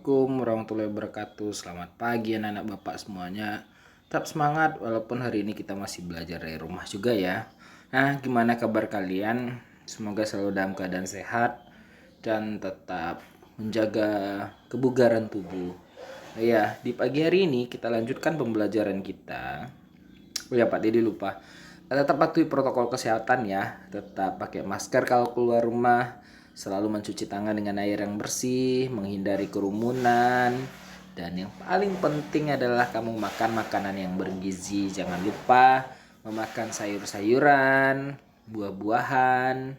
Assalamualaikum warahmatullahi wabarakatuh. Selamat pagi anak-anak bapak semuanya. Tetap semangat walaupun hari ini kita masih belajar dari rumah juga ya. Nah, gimana kabar kalian? Semoga selalu dalam keadaan sehat dan tetap menjaga kebugaran tubuh. Ya, di pagi hari ini kita lanjutkan pembelajaran kita. Oh ya Pak Dedi lupa. Tetap patuhi protokol kesehatan ya. Tetap pakai masker kalau keluar rumah. Selalu mencuci tangan dengan air yang bersih, menghindari kerumunan, dan yang paling penting adalah kamu makan makanan yang bergizi. Jangan lupa memakan sayur-sayuran, buah-buahan,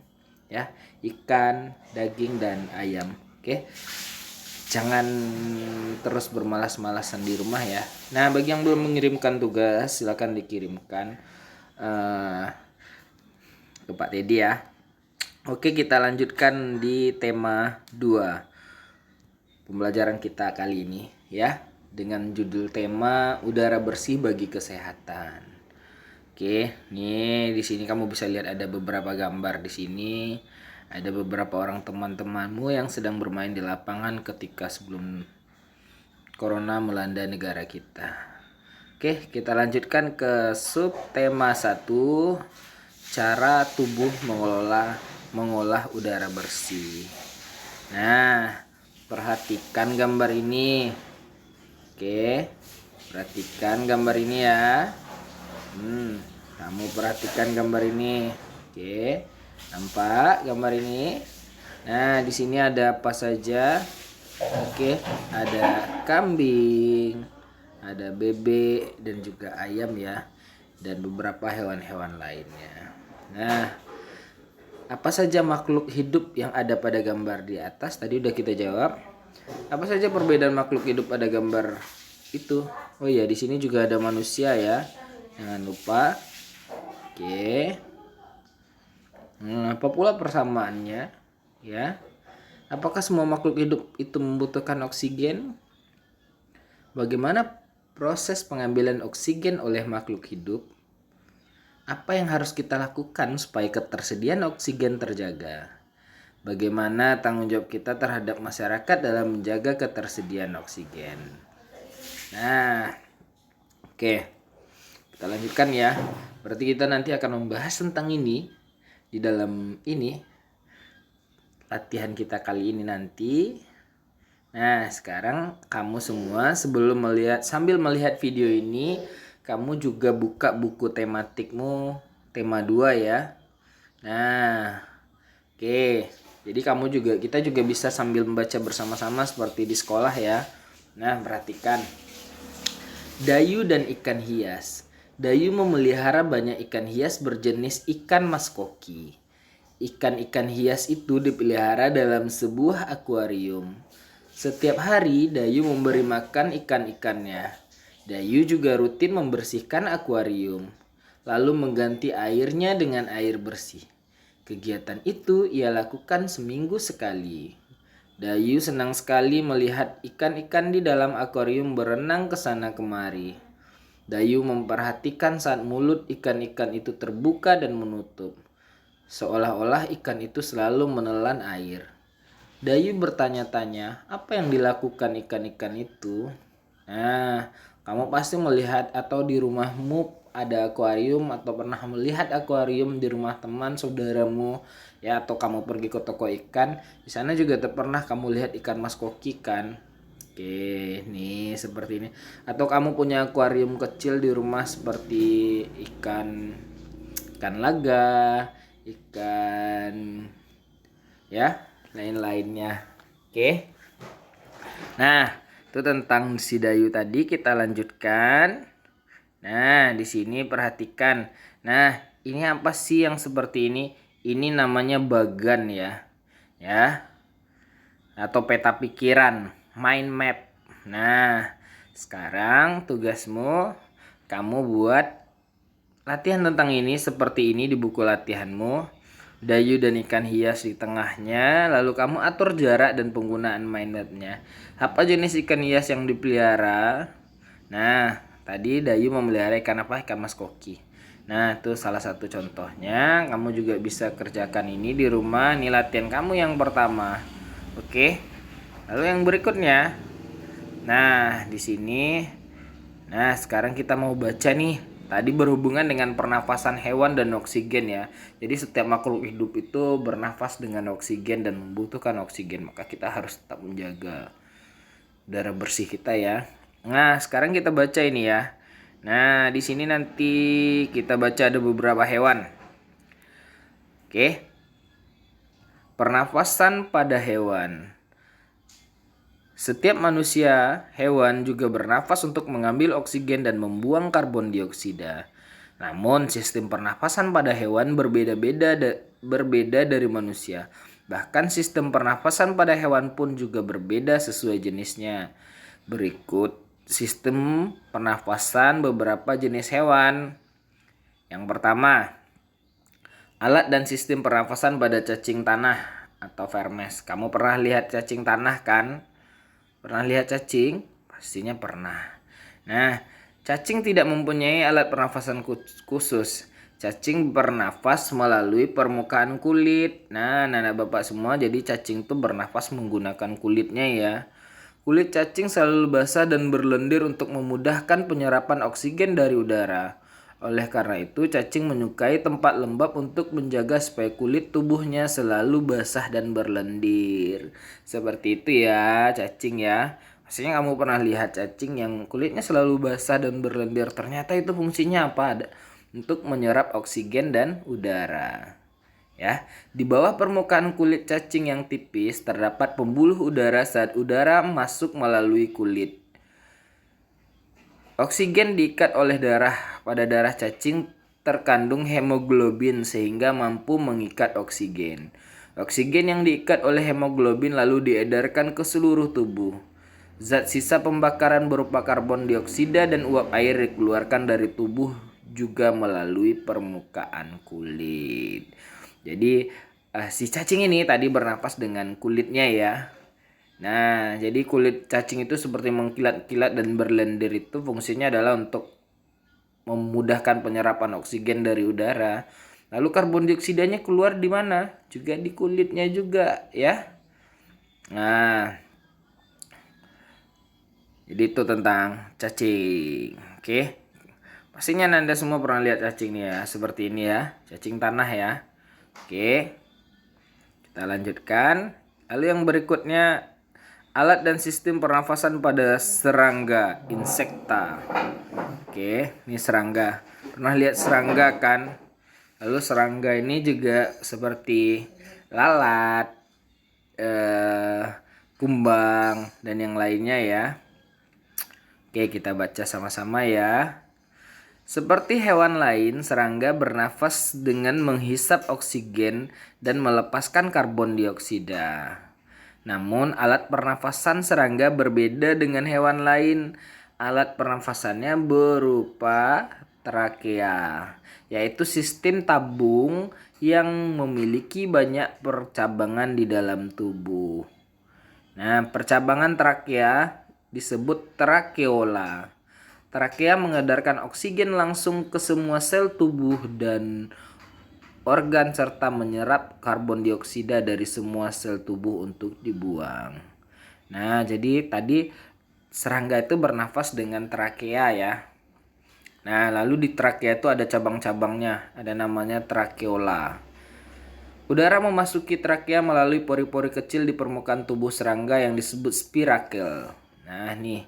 ya, ikan, daging dan ayam. Oke. Jangan terus bermalas-malasan di rumah ya. Nah, bagi yang belum mengirimkan tugas, silakan dikirimkan ke Pak Dedi ya. Oke, kita lanjutkan di tema 2 pembelajaran kita kali ini ya, dengan judul tema udara bersih bagi kesehatan. Oke, nih di sini kamu bisa lihat ada beberapa gambar di sini. Ada beberapa orang teman-temanmu yang sedang bermain di lapangan ketika sebelum corona melanda negara kita. Oke, kita lanjutkan ke sub tema 1, cara tubuh mengolah udara bersih. Nah, perhatikan gambar ini. Oke, perhatikan gambar ini ya. Kamu perhatikan gambar ini. Oke, nampak gambar ini? Nah, di sini ada apa saja? Oke, ada kambing, ada bebek dan juga ayam ya, dan beberapa hewan-hewan lainnya. Nah, apa saja makhluk hidup yang ada pada gambar di atas? Tadi udah kita jawab. Apa saja perbedaan makhluk hidup pada gambar itu? Oh iya, di sini juga ada manusia ya. Jangan lupa. Oke. Apa pula persamaannya? Ya. Apakah semua makhluk hidup itu membutuhkan oksigen? Bagaimana proses pengambilan oksigen oleh makhluk hidup? Apa yang harus kita lakukan supaya ketersediaan oksigen terjaga? Bagaimana tanggung jawab kita terhadap masyarakat dalam menjaga ketersediaan oksigen? Nah, oke. Kita lanjutkan ya. Berarti kita nanti akan membahas tentang ini di dalam ini latihan kita kali ini nanti. Nah, sekarang kamu semua sambil melihat video ini, kamu juga buka buku tematikmu, tema 2 ya. Nah, oke. Jadi kita juga bisa sambil membaca bersama-sama seperti di sekolah ya. Nah, perhatikan. Dayu dan ikan hias. Dayu memelihara banyak ikan hias berjenis ikan mas koki. Ikan-ikan hias itu dipelihara dalam sebuah akuarium. Setiap hari Dayu memberi makan ikan-ikannya. Dayu juga rutin membersihkan akuarium, lalu mengganti airnya dengan air bersih. Kegiatan itu ia lakukan seminggu sekali. Dayu senang sekali melihat ikan-ikan di dalam akuarium berenang ke sana kemari. Dayu memperhatikan saat mulut ikan-ikan itu terbuka dan menutup, seolah-olah ikan itu selalu menelan air. Dayu bertanya-tanya, apa yang dilakukan ikan-ikan itu? Nah, kamu pasti melihat atau di rumahmu ada akuarium atau pernah melihat akuarium di rumah teman saudaramu ya, atau kamu pergi ke toko ikan, di sana juga pernah kamu lihat ikan mas koki kan? Oke, nih seperti ini. Atau kamu punya akuarium kecil di rumah seperti ikan laga, ikan ya, lain-lainnya. Oke. Nah, itu tentang si Dayu tadi, kita lanjutkan. Nah, di sini perhatikan. Nah, ini apa sih yang seperti ini? Ini namanya bagan ya. Ya. Atau peta pikiran, mind map. Nah, sekarang tugasmu kamu buat latihan tentang ini seperti ini di buku latihanmu. Dayu dan ikan hias di tengahnya, lalu kamu atur jarak dan penggunaan mind map-nya. Apa jenis ikan hias yang dipelihara? Nah, tadi Dayu memelihara ikan apa? Ikan mas koki. Nah, itu salah satu contohnya. Kamu juga bisa kerjakan ini di rumah. Ini latihan kamu yang pertama. Oke. Lalu yang berikutnya, Nah, di sini. Nah, sekarang kita mau baca nih. Tadi berhubungan dengan pernafasan hewan dan oksigen ya. Jadi setiap makhluk hidup itu bernafas dengan oksigen dan membutuhkan oksigen. Maka kita harus tetap menjaga udara bersih kita ya. Nah, sekarang kita baca ini ya. Nah, di sini nanti kita baca ada beberapa hewan. Oke. Pernafasan pada hewan. Setiap manusia, hewan juga bernafas untuk mengambil oksigen dan membuang karbon dioksida. Namun, sistem pernafasan pada hewan berbeda dari manusia. Bahkan sistem pernafasan pada hewan pun juga berbeda sesuai jenisnya. Berikut sistem pernafasan beberapa jenis hewan. Yang pertama, alat dan sistem pernafasan pada cacing tanah atau vermes. Kamu pernah lihat cacing tanah kan? Pernah lihat cacing? Pastinya pernah. Nah, cacing tidak mempunyai alat pernafasan khusus. Cacing bernafas melalui permukaan kulit. Nah, Bapak semua, jadi cacing tuh bernafas menggunakan kulitnya ya. Kulit cacing selalu basah dan berlendir untuk memudahkan penyerapan oksigen dari udara. Oleh karena itu, cacing menyukai tempat lembab untuk menjaga supaya kulit tubuhnya selalu basah dan berlendir. Seperti itu ya, cacing ya. Pastinya kamu pernah lihat cacing yang kulitnya selalu basah dan berlendir. Ternyata itu fungsinya apa? Untuk menyerap oksigen dan udara. Ya, di bawah permukaan kulit cacing yang tipis terdapat pembuluh udara saat udara masuk melalui kulit. Oksigen diikat oleh darah. Pada darah cacing terkandung hemoglobin sehingga mampu mengikat oksigen. Oksigen yang diikat oleh hemoglobin lalu diedarkan ke seluruh tubuh. Zat sisa pembakaran berupa karbon dioksida dan uap air dikeluarkan dari tubuh juga melalui permukaan kulit. Jadi si cacing ini tadi bernapas dengan kulitnya ya. Nah, jadi kulit cacing itu seperti mengkilat-kilat dan berlendir itu fungsinya adalah untuk memudahkan penyerapan oksigen dari udara. Lalu karbon dioksidanya keluar di mana? Juga di kulitnya juga ya. Nah, jadi itu tentang cacing. Oke. Pastinya Anda semua pernah lihat cacing nih ya, seperti ini ya, cacing tanah ya. Oke. Kita lanjutkan. Lalu yang berikutnya, alat dan sistem pernafasan pada serangga, insekta. Oke, ini serangga. Pernah lihat serangga kan? Lalu serangga ini juga seperti lalat, kumbang, dan yang lainnya ya. Oke, kita baca sama-sama ya. Seperti hewan lain, serangga bernafas dengan menghisap oksigen dan melepaskan karbon dioksida. Namun, alat pernafasan serangga berbeda dengan hewan lain. Alat pernafasannya berupa trakea, yaitu sistem tabung yang memiliki banyak percabangan di dalam tubuh. Nah, percabangan trakea disebut trakeola. Trakea mengedarkan oksigen langsung ke semua sel tubuh dan organ serta menyerap karbon dioksida dari semua sel tubuh untuk dibuang. Nah, jadi tadi serangga itu bernafas dengan trakea ya. Nah, lalu di trakea itu ada cabang-cabangnya, ada namanya trakeola. Udara memasuki trakea melalui pori-pori kecil di permukaan tubuh serangga yang disebut spirakel. Nah, nih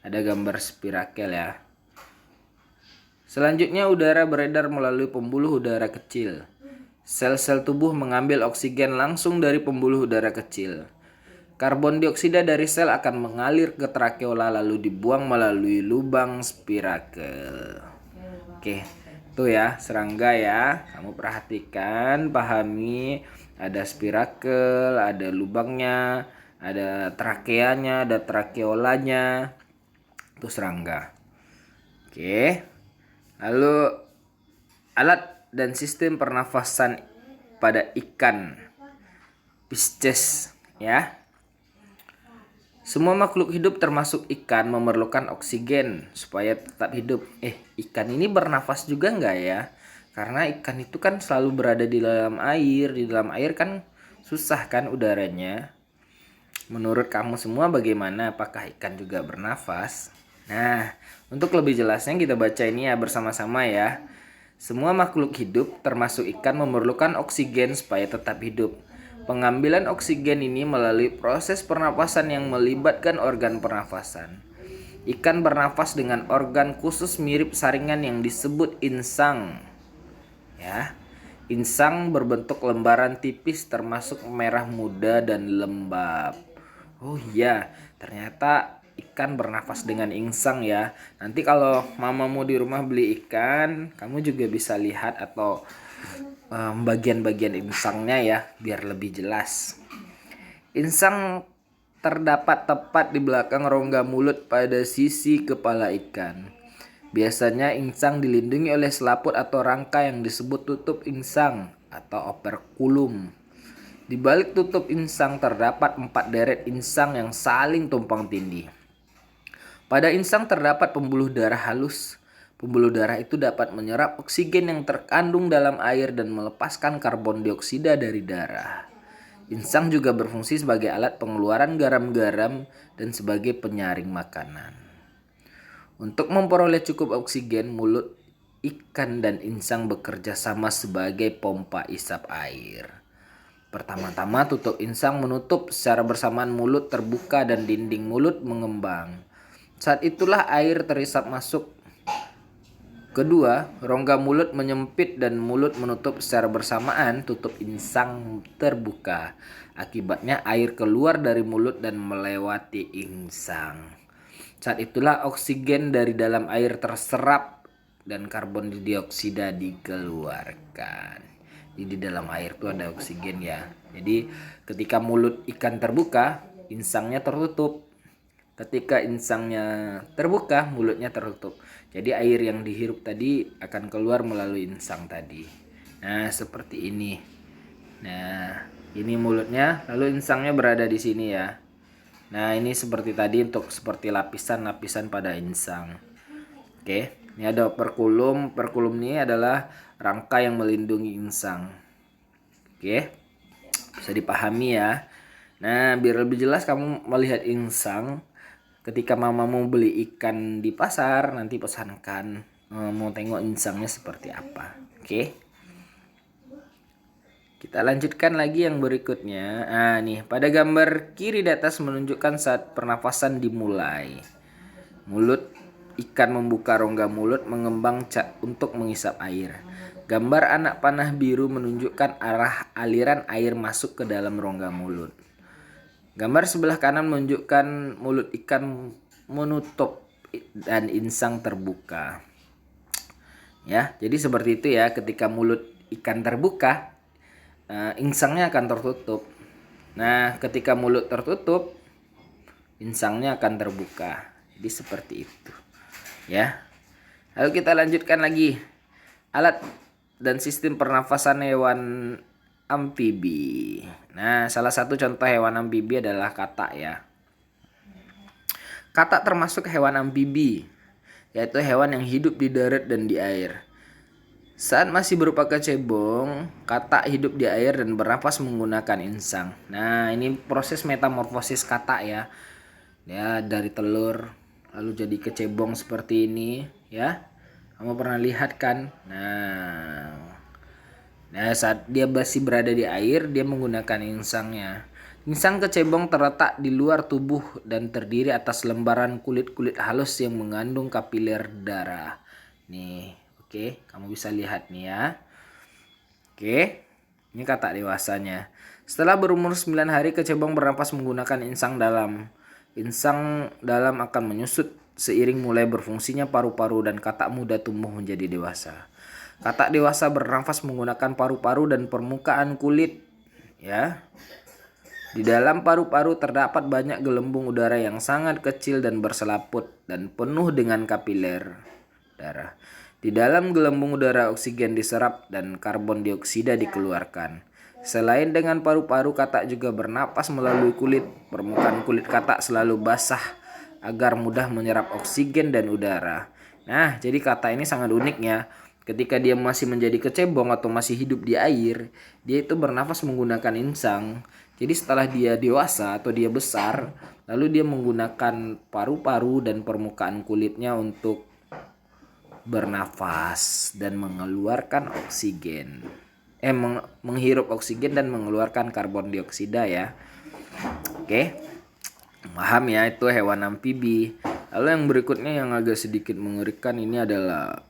ada gambar spirakel ya. Selanjutnya udara beredar melalui pembuluh udara kecil. Sel-sel tubuh mengambil oksigen langsung dari pembuluh udara kecil. Karbon dioksida dari sel akan mengalir ke trakeola lalu dibuang melalui lubang spirakel. Oke, itu ya serangga ya. Kamu perhatikan, pahami, ada spirakel, ada lubangnya, ada trakeanya, ada trakeolanya. Itu serangga. Oke. Lalu alat dan sistem pernafasan pada ikan, Pisces ya. Semua makhluk hidup termasuk ikan memerlukan oksigen supaya tetap hidup. Ikan ini bernafas juga enggak ya? Karena ikan itu kan selalu berada di dalam air. Di dalam air kan susah kan udaranya. Menurut kamu semua bagaimana? Apakah ikan juga bernafas? Nah, untuk lebih jelasnya kita baca ini ya bersama-sama ya. Semua makhluk hidup termasuk ikan memerlukan oksigen supaya tetap hidup. Pengambilan oksigen ini melalui proses pernapasan yang melibatkan organ pernafasan. Ikan bernafas dengan organ khusus mirip saringan yang disebut insang. Ya. Insang berbentuk lembaran tipis termasuk merah muda dan lembab. Oh iya, ternyata ikan bernafas dengan insang ya. Nanti kalau mamamu di rumah beli ikan, kamu juga bisa lihat atau bagian-bagian insangnya ya, biar lebih jelas. Insang terdapat tepat di belakang rongga mulut pada sisi kepala ikan. Biasanya insang dilindungi oleh selaput atau rangka yang disebut tutup insang atau operkulum. Di balik tutup insang terdapat 4 deret insang yang saling tumpang tindih. Pada insang terdapat pembuluh darah halus. Pembuluh darah itu dapat menyerap oksigen yang terkandung dalam air dan melepaskan karbon dioksida dari darah. Insang juga berfungsi sebagai alat pengeluaran garam-garam dan sebagai penyaring makanan. Untuk memperoleh cukup oksigen, mulut ikan dan insang bekerja sama sebagai pompa isap air. Pertama-tama tutup insang menutup secara bersamaan mulut terbuka dan dinding mulut mengembang. Saat itulah air terisap masuk. Kedua, rongga mulut menyempit dan mulut menutup secara bersamaan, tutup insang terbuka. Akibatnya air keluar dari mulut dan melewati insang. Saat itulah oksigen dari dalam air terserap dan karbon dioksida dikeluarkan. Jadi di dalam air itu ada oksigen ya. Jadi ketika mulut ikan terbuka, insangnya tertutup. Ketika insangnya terbuka, mulutnya tertutup. Jadi air yang dihirup tadi akan keluar melalui insang tadi. Nah, seperti ini. Nah, ini mulutnya, lalu insangnya berada di sini ya. Nah, ini seperti tadi untuk seperti lapisan-lapisan pada insang. Oke, ini ada operkulum. Operkulum ini adalah rangka yang melindungi insang. Oke, bisa dipahami ya. Nah, biar lebih jelas kamu melihat insang. Ketika mamamu beli ikan di pasar, nanti pesankan mau tengok insangnya seperti apa. Oke. Kita lanjutkan lagi yang berikutnya. Nah, nih pada gambar kiri di atas menunjukkan saat pernafasan dimulai. Mulut ikan membuka rongga mulut mengembang untuk mengisap air. Gambar anak panah biru menunjukkan arah aliran air masuk ke dalam rongga mulut. Gambar sebelah kanan menunjukkan mulut ikan menutup dan insang terbuka. Ya, jadi seperti itu ya, ketika mulut ikan terbuka, insangnya akan tertutup. Nah, ketika mulut tertutup, insangnya akan terbuka. Jadi seperti itu. Ya. Lalu kita lanjutkan lagi. Alat dan sistem pernafasan hewan amfibi. Nah, salah satu contoh hewan amfibi adalah katak ya. Katak termasuk hewan amfibi, yaitu hewan yang hidup di darat dan di air. Saat masih berupa kecebong, katak hidup di air dan bernapas menggunakan insang. Nah, ini proses metamorfosis katak ya. Ya, dari telur lalu jadi kecebong seperti ini ya. Kamu pernah lihat kan? Nah, saat dia masih berada di air, dia menggunakan insangnya. Insang kecebong terletak di luar tubuh dan terdiri atas lembaran kulit-kulit halus yang mengandung kapiler darah. Nih. Oke, kamu bisa lihat nih ya. Oke, ini katak dewasanya. Setelah berumur 9 hari, kecebong bernapas menggunakan insang dalam. Insang dalam akan menyusut seiring mulai berfungsinya paru-paru dan katak muda tumbuh menjadi dewasa. Katak dewasa bernafas menggunakan paru-paru dan permukaan kulit. Ya. Di dalam paru-paru terdapat banyak gelembung udara yang sangat kecil dan berselaput dan penuh dengan kapiler darah. Di dalam gelembung udara oksigen diserap dan karbon dioksida dikeluarkan. Selain dengan paru-paru, katak juga bernapas melalui kulit. Permukaan kulit katak selalu basah agar mudah menyerap oksigen dan udara. Nah, jadi katak ini sangat unik ya. Ketika dia masih menjadi kecebong atau masih hidup di air, dia itu bernafas menggunakan insang. Jadi setelah dia dewasa atau dia besar, lalu dia menggunakan paru-paru dan permukaan kulitnya untuk bernafas dan mengeluarkan oksigen. Menghirup oksigen dan mengeluarkan karbon dioksida ya. Oke. Paham ya, itu hewan amfibi. Lalu yang berikutnya yang agak sedikit mengerikan ini adalah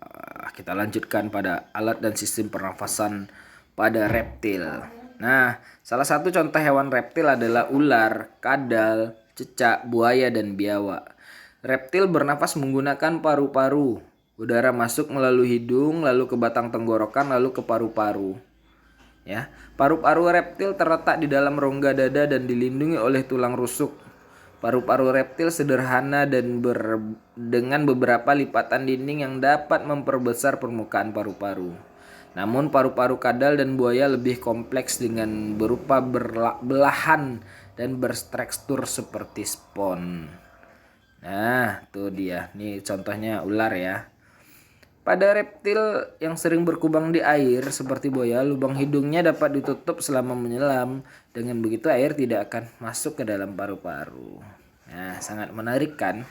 kita lanjutkan pada alat dan sistem pernafasan pada reptil. Nah, salah satu contoh hewan reptil adalah ular, kadal, cecak, buaya, dan biawak. Reptil bernafas menggunakan paru-paru. Udara masuk melalui hidung, lalu ke batang tenggorokan, lalu ke paru-paru. Ya, paru-paru reptil terletak di dalam rongga dada dan dilindungi oleh tulang rusuk. Paru-paru reptil sederhana dan dengan beberapa lipatan dinding yang dapat memperbesar permukaan paru-paru. Namun paru-paru kadal dan buaya lebih kompleks dengan berupa belahan dan bertekstur seperti spons. Nah, tuh dia. Nih contohnya ular ya. Pada reptil yang sering berkubang di air seperti buaya, lubang hidungnya dapat ditutup selama menyelam. Dengan begitu air tidak akan masuk ke dalam paru-paru. Nah, sangat menarik kan?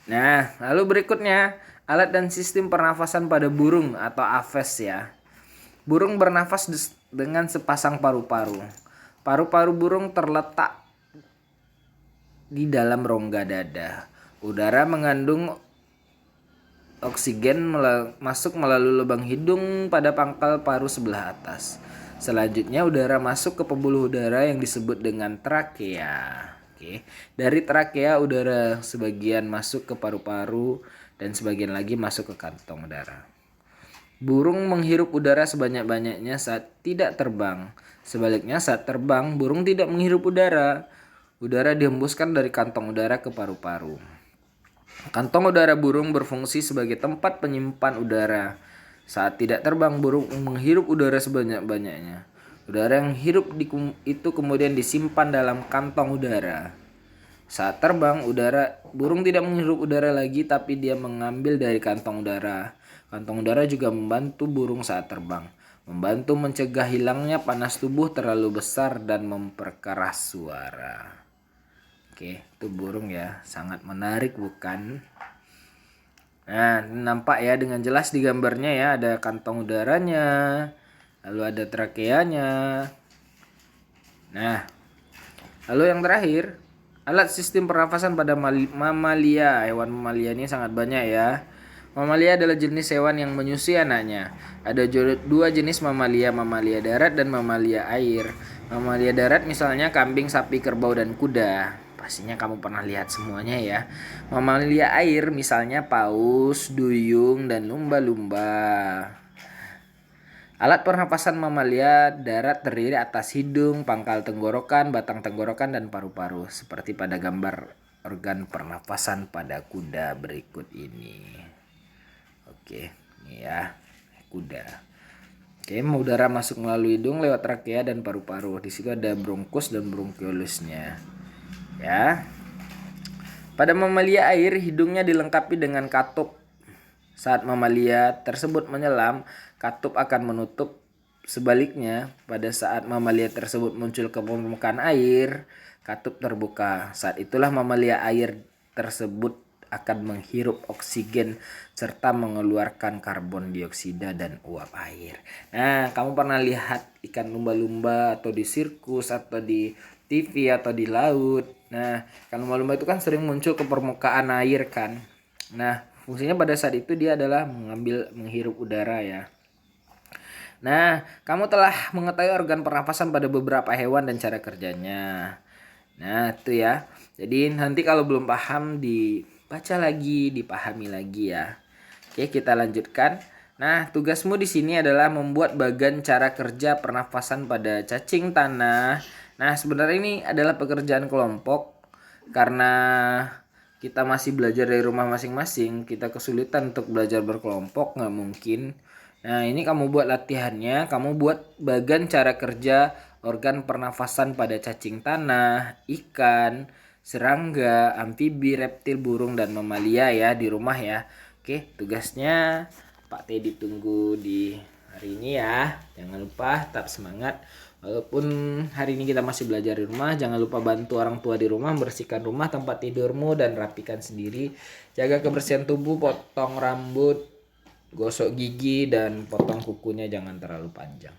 Nah, lalu berikutnya alat dan sistem pernafasan pada burung atau aves ya. Burung bernafas dengan sepasang paru-paru. Paru-paru burung terletak di dalam rongga dada. Udara mengandung oksigen masuk melalui lubang hidung pada pangkal paru sebelah atas. Selanjutnya udara masuk ke pembuluh udara yang disebut dengan trakea. Oke. Dari trakea udara sebagian masuk ke paru-paru dan sebagian lagi masuk ke kantong udara. Burung menghirup udara sebanyak-banyaknya saat tidak terbang. Sebaliknya saat terbang, burung tidak menghirup udara. Udara dihembuskan dari kantong udara ke paru-paru. Kantong udara burung berfungsi sebagai tempat penyimpan udara. Saat tidak terbang, burung menghirup udara sebanyak-banyaknya. Udara yang hirup itu kemudian disimpan dalam kantong udara. Saat terbang, burung tidak menghirup udara lagi, tapi dia mengambil dari kantong udara. Kantong udara juga membantu burung saat terbang, membantu mencegah hilangnya panas tubuh terlalu besar dan memperkeras suara. Oke, itu burung ya, sangat menarik bukan? Nah, nampak ya dengan jelas di gambarnya ya, ada kantong udaranya, lalu ada trakeanya. Nah, lalu yang terakhir, alat sistem pernafasan pada mamalia. Hewan mamalia ini sangat banyak ya. Mamalia adalah jenis hewan yang menyusui anaknya. Ada dua jenis mamalia, mamalia darat dan mamalia air. Mamalia darat misalnya kambing, sapi, kerbau, dan kuda. Pastinya kamu pernah lihat semuanya ya. Mamalia air misalnya paus, duyung, dan lumba-lumba. Alat pernapasan mamalia darat terdiri atas hidung, pangkal tenggorokan, batang tenggorokan, dan paru-paru. Seperti pada gambar organ pernapasan pada kuda berikut ini. Oke, ini ya kuda. Oke, udara masuk melalui hidung lewat trakea dan paru-paru. Di situ ada bronkus dan bronchiolusnya. Ya. Pada mamalia air, hidungnya dilengkapi dengan katup. Saat mamalia tersebut menyelam, katup akan menutup. Sebaliknya, pada saat mamalia tersebut muncul ke permukaan air, katup terbuka. Saat itulah mamalia air tersebut akan menghirup oksigen serta mengeluarkan karbon dioksida dan uap air. Nah, kamu pernah lihat ikan lumba-lumba atau di sirkus atau di TV atau di laut. Nah, ikan lumba-lumba itu kan sering muncul ke permukaan air kan. Nah, fungsinya pada saat itu dia adalah menghirup udara ya. Nah, kamu telah mengetahui organ pernafasan pada beberapa hewan dan cara kerjanya. Nah, itu ya. Jadi nanti kalau belum paham dibaca lagi, dipahami lagi ya. Oke, kita lanjutkan. Nah, tugasmu di sini adalah membuat bagan cara kerja pernafasan pada cacing tanah. Nah, sebenarnya ini adalah pekerjaan kelompok karena kita masih belajar dari rumah masing-masing, kita kesulitan untuk belajar berkelompok, nggak mungkin. Nah, ini kamu buat latihannya, kamu buat bagan cara kerja organ pernafasan pada cacing tanah, ikan, serangga, amfibi, reptil, burung, dan mamalia ya di rumah ya. Oke, tugasnya Pak T ditunggu di hari ini ya. Jangan lupa tetap semangat. Walaupun hari ini kita masih belajar di rumah, jangan lupa bantu orang tua di rumah membersihkan rumah, tempat tidurmu, dan rapikan sendiri. Jaga kebersihan tubuh, potong rambut, gosok gigi, dan potong kukunya jangan terlalu panjang.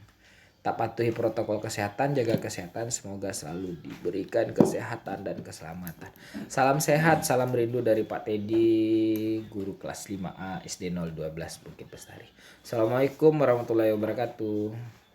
Tak patuhi protokol kesehatan, jaga kesehatan, semoga selalu diberikan kesehatan dan keselamatan. Salam sehat, salam rindu dari Pak Teddy, guru kelas 5A SD 012 Bukit Bestari. Assalamualaikum warahmatullahi wabarakatuh.